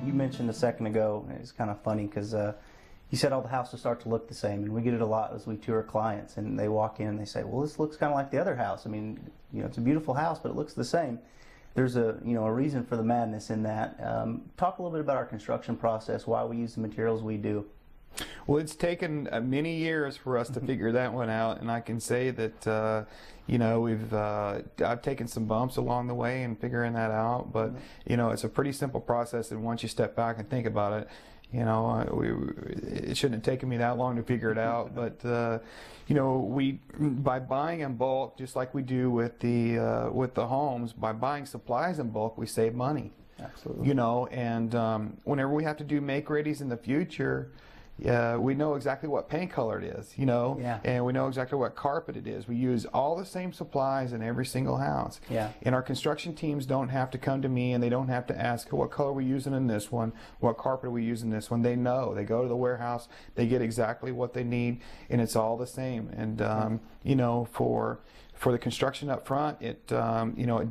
you mentioned a second ago, and it's kind of funny because you said all the houses start to look the same, and we get it a lot as we tour clients, and they walk in and they say, well, this looks kind of like the other house. I mean, it's a beautiful house, but it looks the same. There's a reason for the madness in that. Talk a little bit about our construction process, why we use the materials we do. Well, it's taken many years for us to figure that one out, and I can say that I've taken some bumps along the way in figuring that out, but it's a pretty simple process, and once you step back and think about it, it shouldn't have taken me that long to figure it out. But by buying in bulk, just like we do with the homes, by buying supplies in bulk, we save money. Absolutely. And whenever we have to do make-readies in the future, we know exactly what paint color it is, Yeah. and we know exactly what carpet it is. We use all the same supplies in every single house. Yeah. And our construction teams don't have to come to me, and they don't have to ask what color we're using in this one, what carpet are we using in this one. They know. They go to the warehouse, they get exactly what they need, and it's all the same. And for the construction up front, it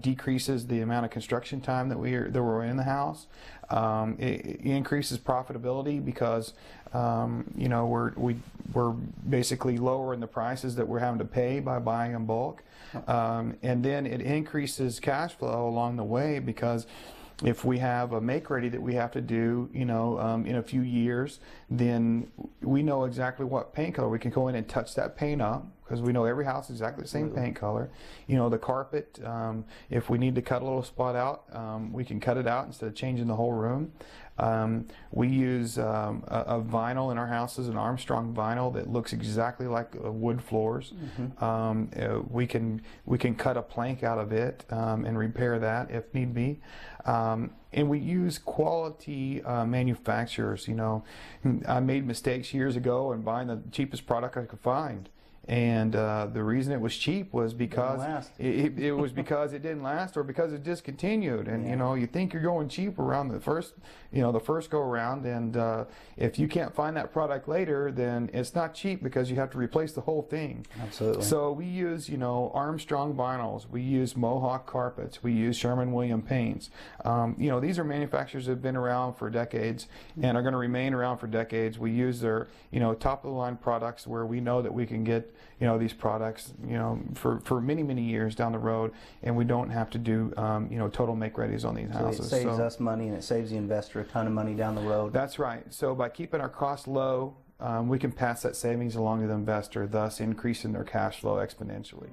decreases the amount of construction time that we're in the house. It increases profitability because we're basically lowering the prices that we're having to pay by buying in bulk, and then it increases cash flow along the way, because if we have a make-ready that we have to do, in a few years, then we know exactly what paint color. We can go in and touch that paint up, because we know every house is exactly the same paint color. The carpet, if we need to cut a little spot out, we can cut it out instead of changing the whole room. We use a vinyl in our houses, an Armstrong vinyl that looks exactly like wood floors. We can cut a plank out of it and repair that if need be. And we use quality manufacturers. I made mistakes years ago in buying the cheapest product I could find. And the reason it was cheap was because it was because it didn't last, or because it discontinued. And you think you're going cheap around the first go around, and if you can't find that product later, then it's not cheap, because you have to replace the whole thing. Absolutely. So we use Armstrong vinyls, we use Mohawk carpets, we use Sherwin-Williams paints. These are manufacturers that have been around for decades and are going to remain around for decades. We use their top of the line products, where we know that we can get these products for many years down the road, and we don't have to do total make-readies on these houses. So it saves us money, and it saves the investor a ton of money down the road. That's right. So by keeping our costs low, we can pass that savings along to the investor, thus increasing their cash flow exponentially.